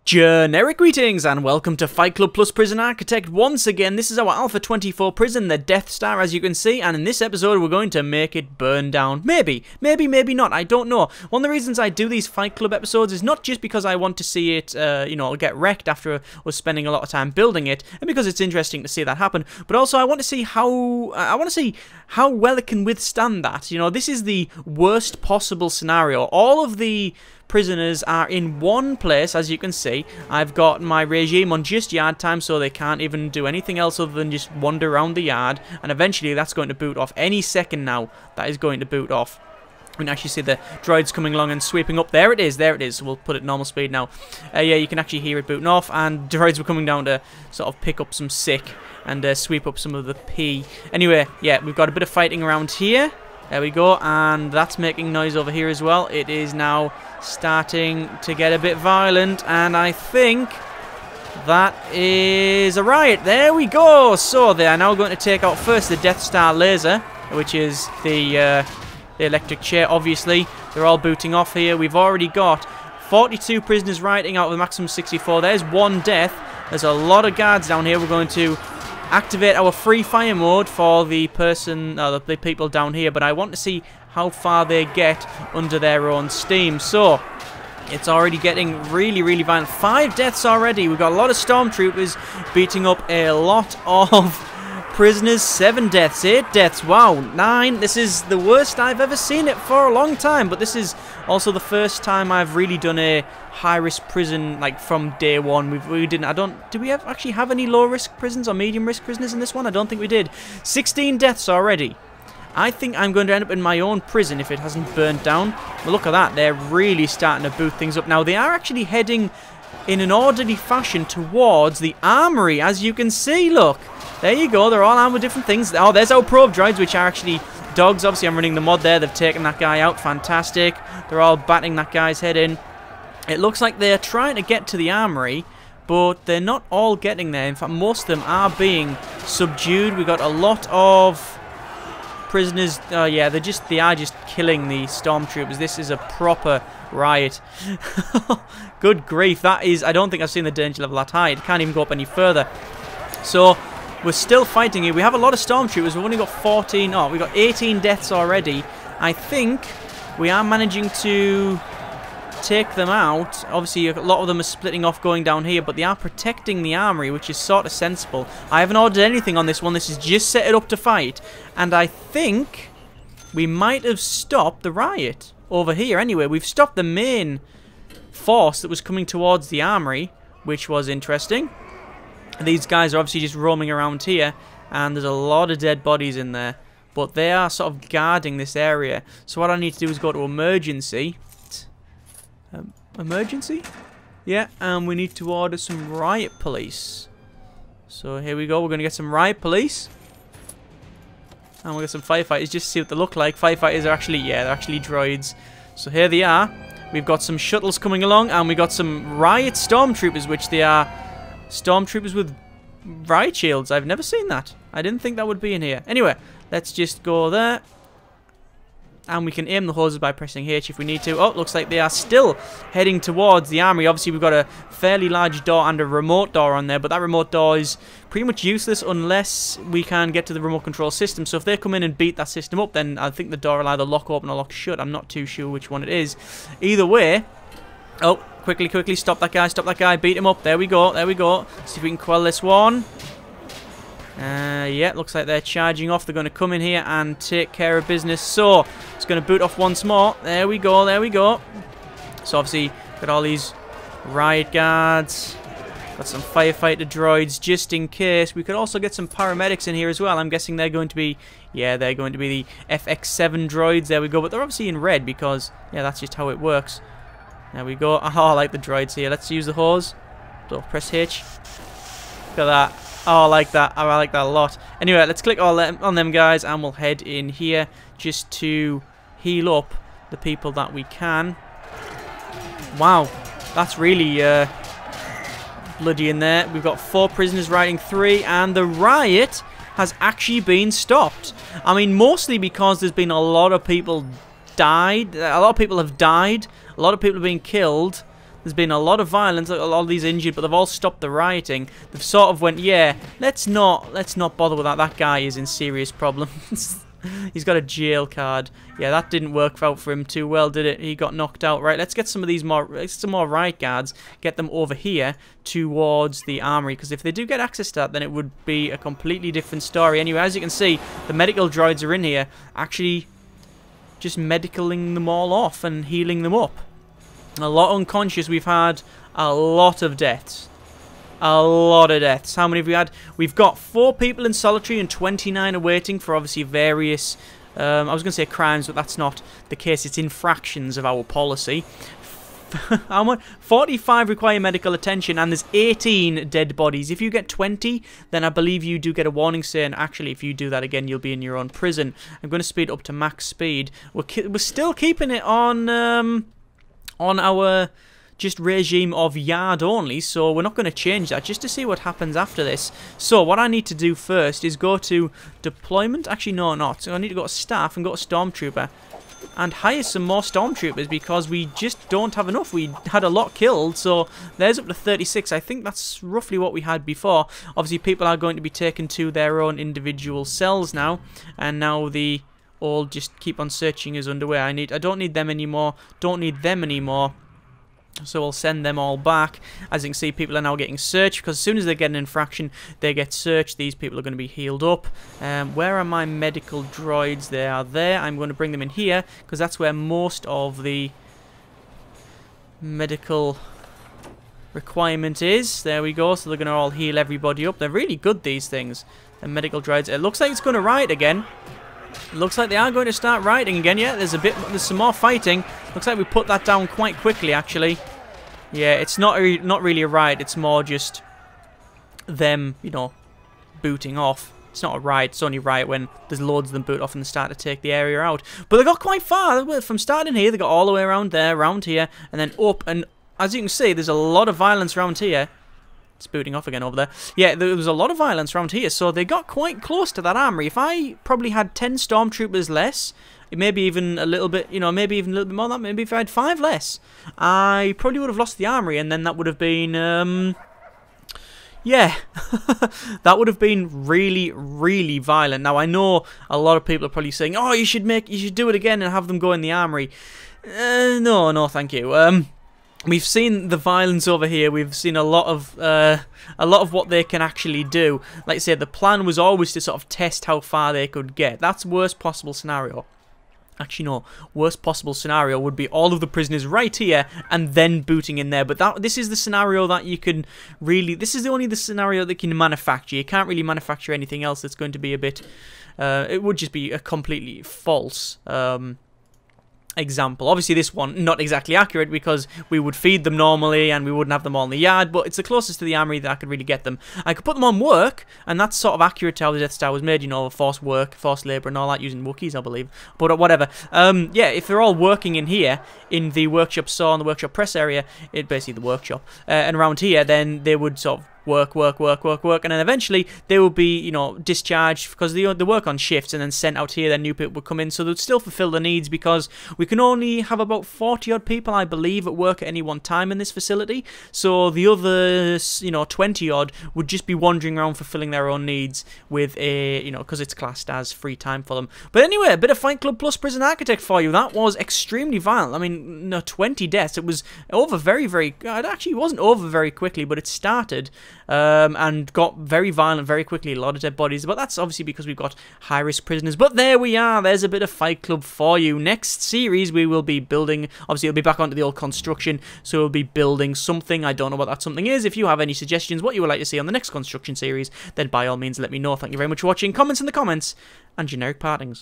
Generic greetings and welcome to Fight Club Plus Prison Architect once again. This is our Alpha 24 prison, the Death Star, as you can see, and in this episode we're going to make it burn down. Maybe not, I don't know. One of the reasons I do these Fight Club episodes is not just because I want to see it, get wrecked after us spending a lot of time building it, and because it's interesting to see that happen, but also I want to see how well it can withstand that. You know, this is the worst possible scenario. All of the prisoners are in one place, as you can see. I've got my regime on just yard time, so they can't even do anything else other than just wander around the yard, and eventually that's going to boot off. Any second now, that is going to boot off. We can actually see the droids coming along and sweeping up. There it is, so we'll put it normal speed now. Yeah, you can actually hear it booting off, and droids were coming down to sort of pick up some sick and sweep up some of the pee. Anyway, yeah, we've got a bit of fighting around here. There we go, and that's making noise over here as well. It is now starting to get a bit violent, and I think that is a riot. There we go. So they are now going to take out first the Death Star laser, which is the electric chair, obviously. They're all booting off here. We've already got 42 prisoners rioting out with a maximum 64. There's one death. There's a lot of guards down here. We're going to activate our free fire mode for the people down here, but I want to see how far they get under their own steam. So it's already getting really violent. 5 deaths already. We've got a lot of stormtroopers beating up a lot of prisoners. 7 deaths, 8 deaths, wow, 9. This is the worst I've ever seen it for a long time, but this is also the first time I've really done a high-risk prison, like, from day one. Did we actually have any low-risk prisons or medium-risk prisoners in this one? I don't think we did. 16 deaths already. I think I'm going to end up in my own prison if it hasn't burnt down. But look at that, they're really starting to boot things up. Now, they are actually heading in an orderly fashion towards the armory, as you can see, look. There you go, they're all armed with different things. Oh, there's our probe droids, which are actually dogs. Obviously, I'm running the mod there. They've taken that guy out. Fantastic. They're all batting that guy's head in. It looks like they're trying to get to the armory, but they're not all getting there. In fact, most of them are being subdued. We've got a lot of prisoners. Oh, yeah, they are just killing the stormtroopers. This is a proper riot. Good grief. That is, I don't think I've seen the danger level that high. It can't even go up any further. So we're still fighting here. We have a lot of stormtroopers. We've only got 14. Oh, we've got 18 deaths already. I think we are managing to take them out. Obviously, a lot of them are splitting off going down here, but they are protecting the armory, which is sort of sensible. I haven't ordered anything on this one. This is just set it up to fight. And I think we might have stopped the riot over here. Anyway, we've stopped the main force that was coming towards the armory, which was interesting. These guys are obviously just roaming around here, and there's a lot of dead bodies in there, but they are sort of guarding this area. So what I need to do is go to emergency. Emergency? Yeah, and we need to order some riot police. So here we go, we're going to get some riot police. And we'll get some firefighters just to see what they look like. Firefighters are actually, yeah, they're actually droids. So here they are. We've got some shuttles coming along, and we got some riot stormtroopers, which they are stormtroopers with riot shields. I've never seen that. I didn't think that would be in here. Anyway, let's just go there. And we can aim the hoses by pressing H if we need to. Oh, looks like they are still heading towards the armory. Obviously, we've got a fairly large door and a remote door on there, but that remote door is pretty much useless unless we can get to the remote control system. So if they come in and beat that system up, then I think the door will either lock open or lock shut. I'm not too sure which one it is. Either way... Oh, quickly, stop that guy, beat him up. There we go. See if we can quell this one. Yeah, looks like they're charging off. They're going to come in here and take care of business. So, it's going to boot off once more. There we go. So, obviously, got all these riot guards. Got some firefighter droids just in case. We could also get some paramedics in here as well. I'm guessing they're going to be, yeah, they're going to be the FX7 droids. There we go. But they're obviously in red because, yeah, that's just how it works. There we go. Oh, I like the droids here. Let's use the hose. So, press H. Look at that. Oh, I like that. I like that a lot. Anyway, let's click on them guys, and we'll head in here just to heal up the people that we can. Wow, that's really bloody in there. We've got 4 prisoners riding 3, and the riot has actually been stopped. I mean, mostly because there's been a lot of people died. A lot of people have died. A lot of people have been killed. There's been a lot of violence, a lot of these injured, but they've all stopped the rioting. They've sort of went, yeah, let's not bother with that. That guy is in serious problems. He's got a jail card. Yeah, that didn't work out for him too well, did it? He got knocked out. Right, let's get some more riot guards, get them over here towards the armory, because if they do get access to that, then it would be a completely different story. Anyway, as you can see, the medical droids are in here, actually just medicaling them all off and healing them up. A lot unconscious. We've had a lot of deaths. A lot of deaths. How many have we had? We've got 4 people in solitary and 29 are waiting for obviously various, I was going to say crimes, but that's not the case. It's infractions of our policy. How much? 45 require medical attention, and there's 18 dead bodies. If you get 20, then I believe you do get a warning saying, actually, if you do that again, you'll be in your own prison. I'm going to speed up to max speed. We're still keeping it on our just regime of yard only, so we're not going to change that, just to see what happens after this. So what I need to do first is go to deployment. Actually, no, not. So I need to go to staff and go to stormtrooper and hire some more stormtroopers, because we just don't have enough. We had a lot killed, so there's up to 36. I think that's roughly what we had before. Obviously, people are going to be taken to their own individual cells now, and now the all just keep on searching is underway. I don't need them anymore. Don't need them anymore. So we'll send them all back. As you can see, people are now getting searched, because as soon as they get an infraction, they get searched. These people are going to be healed up. Where are my medical droids? They are there. I'm going to bring them in here, because that's where most of the medical requirement is. There we go. So they're going to all heal everybody up. They're really good, these things. The medical droids. It looks like it's going to riot again. Looks like they are going to start rioting again. Yeah, there's some more fighting. Looks like we put that down quite quickly, actually. Yeah, it's not really a riot. It's more just them, you know, booting off. It's not a riot. It's only a riot when there's loads of them boot off and start to take the area out. But they got quite far. From starting here, they got all the way around there, around here, and then up. And as you can see, there's a lot of violence around here. It's booting off again over there. Yeah, there was a lot of violence around here, so they got quite close to that armory. If I probably had 10 stormtroopers less, maybe even a little bit, you know, maybe even a little bit more than that, maybe if I had 5 less, I probably would have lost the armory, and then that would have been, yeah, that would have been really, really violent. Now, I know a lot of people are probably saying, oh, you should do it again and have them go in the armory. No, thank you. We've seen the violence over here. We've seen a lot of what they can actually do. Like I said, the plan was always to sort of test how far they could get. That's worst possible scenario. Actually, no. Worst possible scenario would be all of the prisoners right here and then booting in there. But this is the scenario that you can really... This is only the scenario that you can manufacture. You can't really manufacture anything else that's going to be a bit... it would just be a completely false... example. Obviously this one not exactly accurate, because we would feed them normally and we wouldn't have them all in the yard, but it's the closest to the armory that I could really get them. I could put them on work, and that's sort of accurate to how the Death Star was made, you know, forced work, forced labour and all that, using Wookiees, I believe. But whatever. Yeah, if they're all working in here, in the workshop saw and the workshop press area, basically the workshop, and around here, then they would sort of work, and then eventually they will be, you know, discharged, because they work on shifts and then sent out here. Then new people would come in, so they'd still fulfill the needs, because we can only have about 40 odd people, I believe, at work at any one time in this facility. So the other, you know, 20 odd would just be wandering around fulfilling their own needs with a, you know, because it's classed as free time for them. But anyway, a bit of Fight Club Plus Prison Architect for you. That was extremely violent. I mean, no, 20 deaths. It was over it actually wasn't over very quickly, but it started and got very violent very quickly. A lot of dead bodies, but that's obviously because we've got high-risk prisoners. But there we are. There's a bit of Fight Club for you. Next series, we will be building, obviously it'll be back onto the old construction, so we'll be building something. I don't know what that something is. If you have any suggestions, what you would like to see on the next construction series, then by all means let me know. Thank you very much for watching. Comments in the comments, and generic partings.